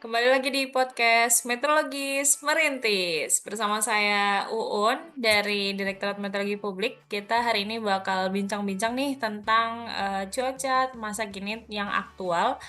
Kembali lagi di podcast Meteorologis Merintis bersama saya Uun dari Direktorat Meteorologi Publik. Kita hari ini bakal bincang-bincang nih tentang cuaca masa kini yang aktual.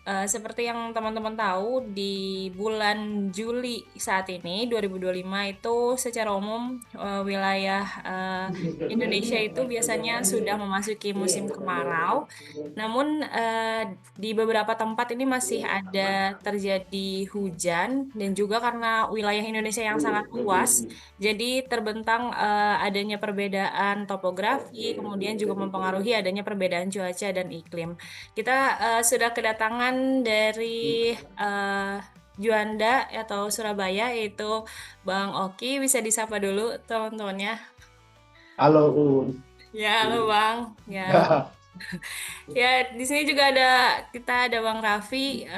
Seperti yang teman-teman tahu, di bulan Juli saat ini 2025 itu secara umum wilayah Indonesia itu biasanya sudah memasuki musim kemarau. Namun di beberapa tempat ini masih ada terjadi hujan dan juga karena wilayah Indonesia yang sangat luas, jadi terbentang adanya perbedaan topografi, kemudian juga mempengaruhi adanya perbedaan cuaca dan iklim. Kita sudah kedatangan dari Juanda atau Surabaya, yaitu Bang Oki. Bisa disapa dulu teman-temannya. Halo Un. Ya, halo Bang. Ya, ya, di sini juga kita ada Bang Raffi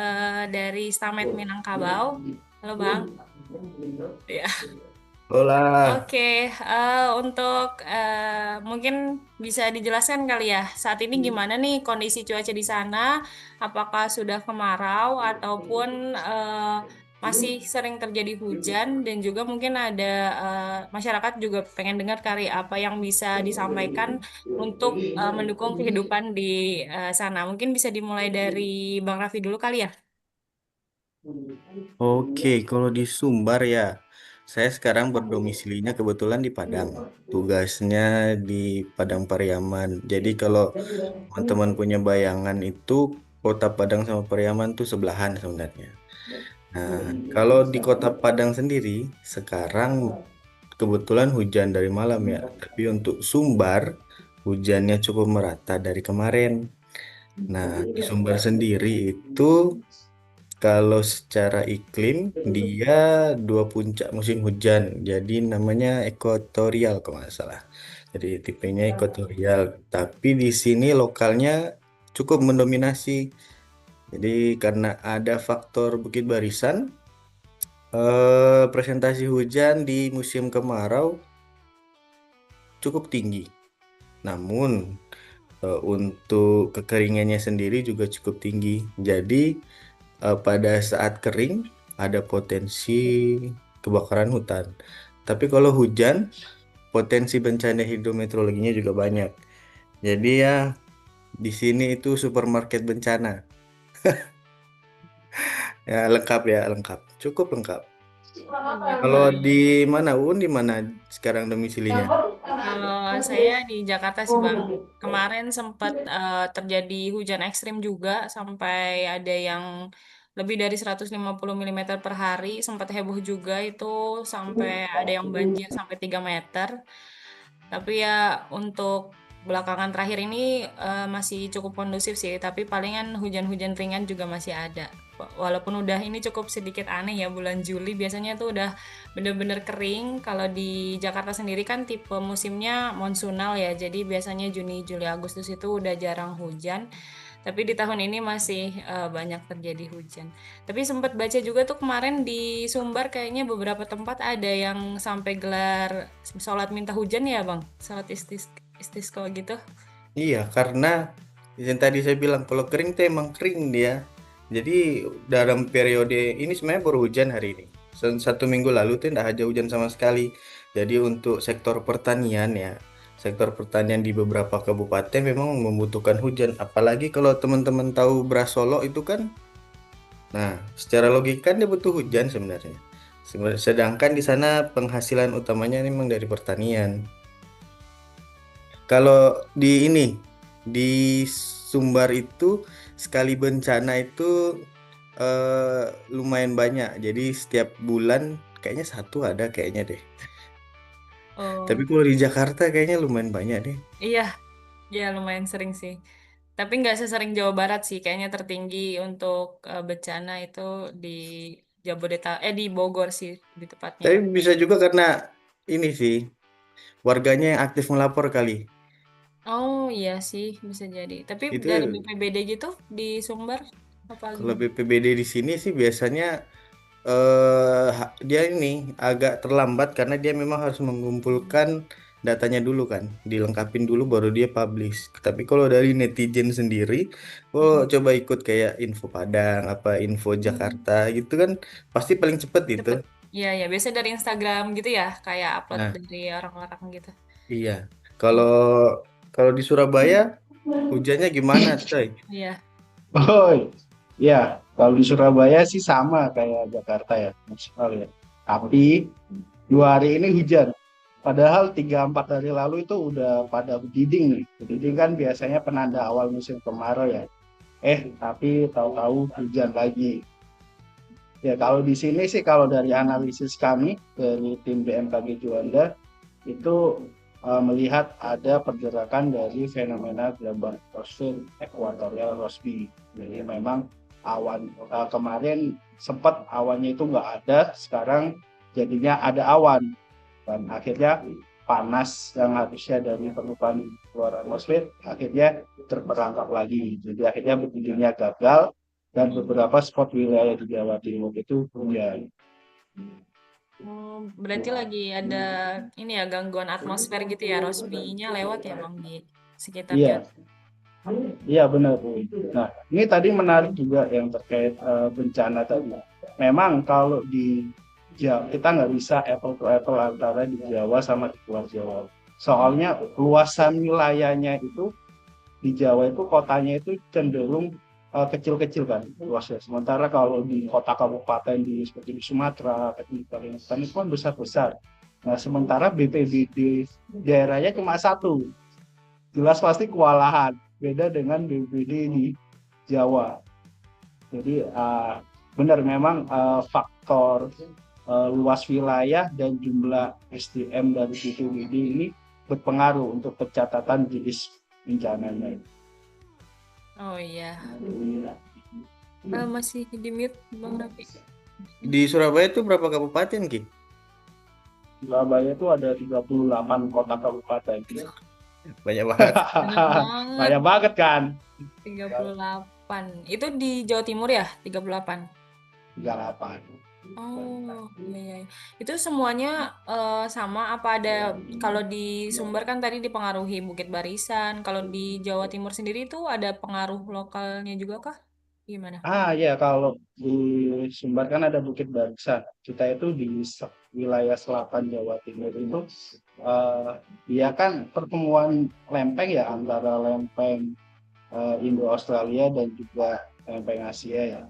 dari Stamed Minangkabau. Halo Bang. Ya, Hola. oke. Untuk mungkin bisa dijelaskan kali ya, saat ini gimana nih kondisi cuaca di sana? Apakah sudah kemarau ataupun masih sering terjadi hujan? Dan juga mungkin ada masyarakat juga pengen dengar kali apa yang bisa disampaikan untuk mendukung kehidupan di sana. Mungkin bisa dimulai dari Bang Raffi dulu kali ya. Oke, kalau di Sumbar ya, saya sekarang berdomisilinya kebetulan di Padang. Tugasnya di Padang Pariaman. Jadi kalau teman-teman punya bayangan itu Kota Padang sama Pariaman tuh sebelahan sebenarnya. Nah, kalau di Kota Padang sendiri sekarang kebetulan hujan dari malam ya. Tapi untuk Sumbar hujannya cukup merata dari kemarin. Nah, di Sumbar sendiri itu kalau secara iklim, dia dua puncak musim hujan. Jadi namanya ekuatorial kalau nggak salah. Jadi tipenya ekuatorial. Tapi di sini lokalnya cukup mendominasi. Jadi karena ada faktor Bukit Barisan, presentasi hujan di musim kemarau cukup tinggi. Namun untuk kekeringannya sendiri juga cukup tinggi. Jadi pada saat kering ada potensi kebakaran hutan. Tapi kalau hujan, potensi bencana hidrometeorologinya juga banyak. Jadi ya di sini itu supermarket bencana. Ya lengkap ya, lengkap. Cukup lengkap. Kalau Gitu. di mana di mana sekarang domisilinya? Kalau saya di Jakarta sih Bang, kemarin sempat terjadi hujan ekstrim juga sampai ada yang lebih dari 150 mm per hari, sempat heboh juga itu sampai ada yang banjir sampai 3 meter. Tapi ya untuk belakangan terakhir ini masih cukup kondusif sih, tapi palingan hujan-hujan ringan juga masih ada. Walaupun udah ini cukup sedikit aneh ya, bulan Juli biasanya tuh udah bener-bener kering. Kalau di Jakarta sendiri kan tipe musimnya monsunal ya, jadi biasanya Juni, Juli, Agustus itu udah jarang hujan. Tapi di tahun ini masih banyak terjadi hujan. Tapi sempat baca juga tuh kemarin di Sumbar kayaknya beberapa tempat ada yang sampai gelar sholat minta hujan ya Bang, sholat istisqa gitu. Iya, karena yang tadi saya bilang kalau kering tuh emang kering dia. Jadi dalam periode ini sebenarnya baru hujan hari ini. Satu minggu lalu tuh tidak ada hujan sama sekali. Jadi untuk sektor pertanian ya, sektor pertanian di beberapa kabupaten memang membutuhkan hujan. Apalagi kalau teman-teman tahu beras Solo itu kan, nah secara logika kan dia butuh hujan sebenarnya. Sedangkan di sana penghasilan utamanya memang dari pertanian. Kalau di ini, di Sumbar itu sekali bencana itu lumayan banyak. Jadi setiap bulan kayaknya satu ada kayaknya deh. Tapi Oh kalau di Jakarta kayaknya lumayan banyak deh. iya, ya lumayan sering sih. Tapi nggak sesering Jawa Barat sih, kayaknya tertinggi untuk bencana itu di di Bogor sih lebih tepatnya. Tapi bisa juga karena ini sih, warganya yang aktif melapor kali. Oh iya sih bisa jadi. Tapi Itu dari BPBD gitu di Sumbar apa kalau gimana? BPBD di sini sih biasanya dia ini agak terlambat karena dia memang harus mengumpulkan datanya dulu kan, dilengkapin dulu baru dia publish. Tapi kalau dari netizen sendiri, oh Mm-mm. coba ikut kayak info Padang, apa info Jakarta gitu kan, pasti paling cepet itu. Cepet. Iya, ya. Biasanya dari Instagram gitu ya, kayak upload Nah, dari orang-orang gitu. iya. Kalau kalau di Surabaya hujannya gimana, coy? Iya. Oh, ya, kalau di Surabaya sih sama kayak Jakarta ya, maksimal ya. Tapi 2 hari ini hujan. Padahal 3-4 hari lalu itu udah pada berdiding nih. Berdiding kan biasanya penanda awal musim kemarau ya. Tapi tahu-tahu hujan lagi. Ya, kalau di sini sih kalau dari analisis kami dari tim BMKG Juanda itu melihat ada pergerakan dari fenomena global atmosfer equatorial Rossby. Jadi memang awan kemarin sempat awannya itu nggak ada, sekarang jadinya ada awan dan akhirnya panas yang harusnya dari permukaan luar atmosfer akhirnya terperangkap lagi. Jadi akhirnya berdirinya gagal dan beberapa spot wilayah di Jawa Timur itu hujan. Oh, berarti lagi ada ini ya gangguan atmosfer gitu ya, Rossby-nya lewat ya Bang di sekitar Jawa. Iya, iya benar. Nah, ini tadi menarik juga yang terkait bencana tadi. Memang kalau di Jawa, kita nggak bisa apple to apple antara di Jawa sama di luar Jawa. Soalnya luasan wilayahnya itu di Jawa itu kotanya itu cenderung kecil-kecil kan luasnya. Sementara kalau di kota kabupaten seperti di Sumatera, di Kalimantan itu kan besar-besar. Nah, sementara BPBD daerahnya cuma satu, jelas pasti kewalahan. Beda dengan BPBD di Jawa. Jadi benar memang faktor luas wilayah dan jumlah SDM dari BPBD ini berpengaruh untuk pencatatan jenis bencananya. Oh iya. Masih di mute Bang Raffi. Di Surabaya itu berapa kabupaten, Ki? Surabaya itu ada 38 kota kabupaten. Banyak banget. Banyak banget, Banyak banget kan? 38. Itu di Jawa Timur ya, 38. 38. Oh, iya, iya. Itu semuanya sama apa ada kalau di Sumber kan tadi dipengaruhi Bukit Barisan, kalau di Jawa Timur sendiri itu ada pengaruh lokalnya juga kah? Gimana? Ya, kalau di Sumbar kan ada Bukit Barisan. Kita itu di wilayah selatan Jawa Timur itu ya kan pertemuan lempeng ya antara lempeng Indo-Australia dan juga lempeng Asia ya,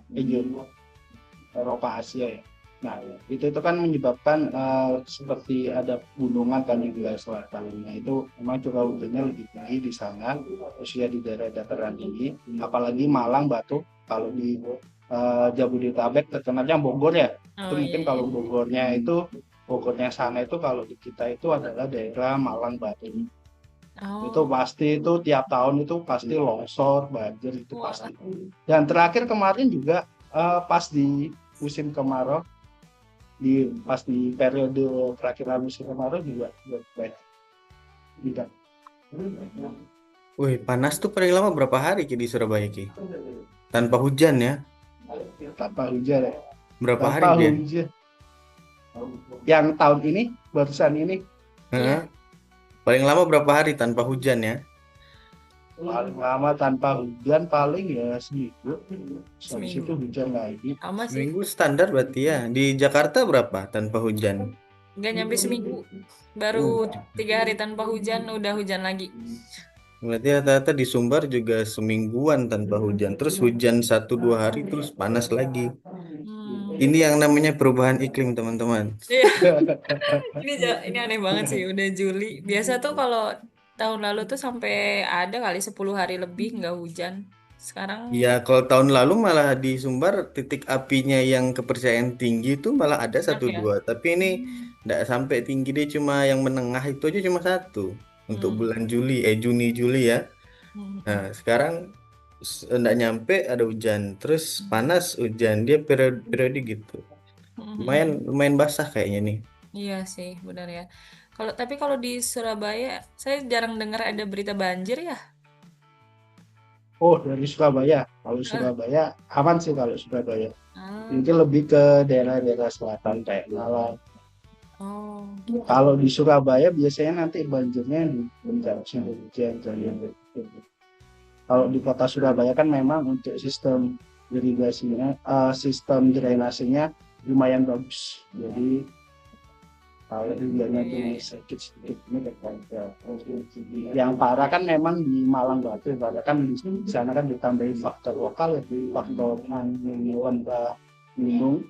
Eropa Asia ya. Nah, itu kan menyebabkan seperti ada gunungan kan di wilayah selatan. Nah, itu memang curah hujannya lebih tinggi di sana, khususnya di daerah dataran tinggi, apalagi Malang, Batu. Kalau di Jabodetabek terkenalnya Bogor ya. Itu Oh iya mungkin iya. kalau Bogornya sana itu kalau di kita itu adalah daerah Malang, Batu. Itu Oh, pasti itu tiap tahun itu pasti longsor, banjir itu wah. pasti. Dan terakhir kemarin juga pas di musim kemarau pas di periode perakhiran musim kemarau juga baik tidak Wih, panas tuh paling lama berapa hari, Ki, di Surabaya, Ki? Tanpa hujan ya? tanpa hujan ya. Berapa hari Tanpa dia? hujan yang tahun ini barusan ini Heeh. Iya, Paling lama berapa hari tanpa hujan ya? paling lama tanpa hujan paling ya seminggu, habis itu seminggu. hujan lagi. Sama sih. Seminggu standar berarti ya. Di Jakarta berapa tanpa hujan? Nggak nyampe seminggu. Baru Uh, 3 hari tanpa hujan, udah hujan lagi. Berarti rata-rata di Sumbar juga semingguan tanpa hujan. Terus hujan 1-2 hari terus panas lagi. Hmm. Ini yang namanya perubahan iklim, teman-teman. Iya, ini aneh banget sih, udah Juli. Biasa tuh kalau tahun lalu tuh sampai ada kali 10 hari lebih nggak hujan. Sekarang Ya, kalau tahun lalu malah di Sumbar titik apinya yang kepercayaan tinggi itu malah ada banyak satu ya. dua. Tapi ini Hmm. tidak sampai tinggi, dia cuma yang menengah itu aja cuma satu untuk Hmm. bulan Juli, Juni Juli ya. Hmm. Nah, sekarang nggak nyampe ada hujan, terus panas hujan, dia periode gitu. Hmm. Lumayan lumayan basah kayaknya nih. Iya sih, benar ya. Kalau di Surabaya, saya jarang dengar ada berita banjir ya. Oh, dari Surabaya, kalau Ah, Surabaya aman sih. Kalau Surabaya ah, mungkin lebih ke daerah-daerah selatan kayak Malang Oh, gitu. Kalau di Surabaya biasanya nanti banjirnya di puncak musim hujan. Kalau di kota Surabaya kan memang untuk sistem irigasinya, sistem drainasenya lumayan bagus. Jadi kalau Iya, hujannya tuh iya, iya. sedikit-sedikit ini terkontrol. Yang parah kan memang di Malang Batu, karena kan di sana kan ditambahin faktor lokal, faktor angin lembah gunung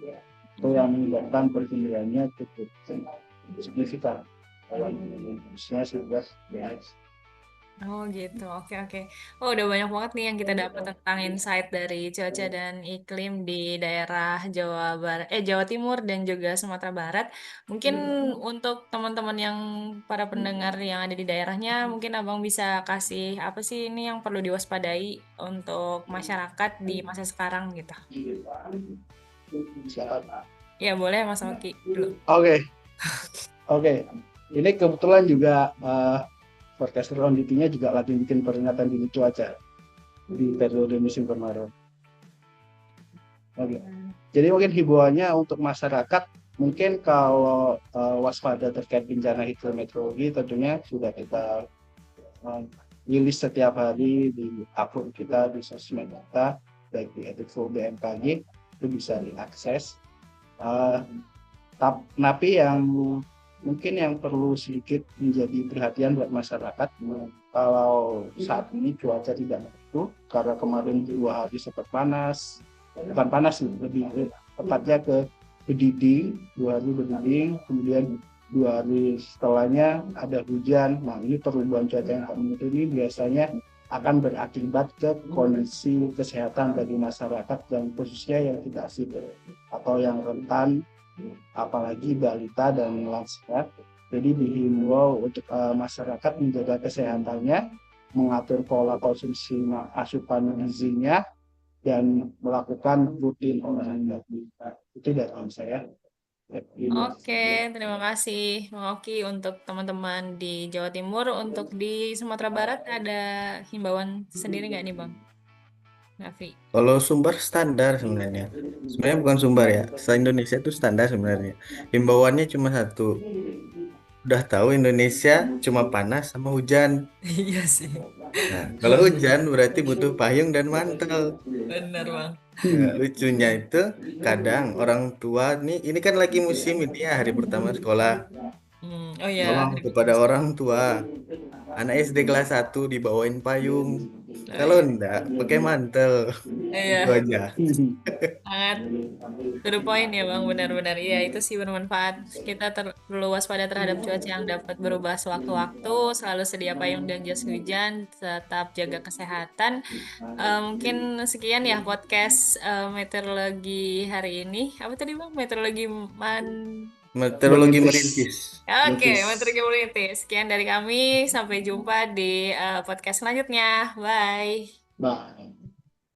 itu yang menyebabkan pertumbuhannya cukup signifikan. Kalau Indonesia sudah ya. Oh gitu, oke oke. Oh udah banyak banget nih yang kita dapat tentang insight dari cuaca dan iklim di daerah Jawa Barat, Jawa Timur dan juga Sumatera Barat. Mungkin untuk teman-teman yang para pendengar yang ada di daerahnya, mungkin abang bisa kasih apa sih ini yang perlu diwaspadai untuk masyarakat di masa sekarang gitu. Ya boleh Mas Oki dulu. Oke, oke. Ini kebetulan juga forecaster on duty-nya juga lagi bikin peringatan dini cuaca di periode musim kemarau. Oke. Jadi mungkin himbauannya untuk masyarakat, mungkin kalau waspada terkait bencana hidrometeorologi tentunya sudah kita rilis setiap hari di akun kita di sosmed kita, baik di Edifo BMKG itu bisa diakses. Uh, tapi yang mungkin yang perlu sedikit menjadi perhatian buat masyarakat, kalau saat ini cuaca tidak menentu karena kemarin 2 hari sempat panas, bukan panas nih, lebih tepatnya ke berdiding, 2 hari berdiding, kemudian 2 hari setelahnya ada hujan. Nah ini perubahan cuaca yang tak menentu ini biasanya akan berakibat ke kondisi kesehatan bagi masyarakat yang khususnya yang tidak sipil atau yang rentan, apalagi balita dan lansia. Jadi dihimbau untuk masyarakat menjaga kesehatannya, mengatur pola konsumsi asupan gizinya, dan melakukan rutin olahraga. Itu dari saya. Oke, terima kasih Bang Oki untuk teman-teman di Jawa Timur. Untuk di Sumatera Barat ada himbauan sendiri nggak nih Bang Raffi? Kalau Sumbar standar sebenarnya. Sebenarnya bukan Sumbar ya. Se-Indonesia itu standar sebenarnya. Himbauannya cuma satu. Udah tahu Indonesia cuma panas sama hujan. Iya sih, Nah, kalau hujan berarti butuh payung dan mantel. bener Bang. Nah, lucunya itu kadang orang tua nih, ini kan lagi musim ini ya hari pertama sekolah. Oh ya, Tolong hari kepada pertama orang sekolah. tua, anak SD kelas 1 dibawain payung. Oh Kalau iya, enggak, pakai mantel. Itu iya, aja. sangat to the point ya Bang, benar-benar. Iya, itu sih bermanfaat. Kita perlu waspada terhadap cuaca yang dapat berubah sewaktu-waktu, selalu sedia payung dan jas hujan, tetap jaga kesehatan. Mungkin sekian ya podcast meteorologi hari ini. Apa tadi Bang? Meteorologi man... Meteorologi Merintis. merintis. Oke, meteorologi politik. Sekian dari kami. Sampai jumpa di podcast selanjutnya. Bye. Nah,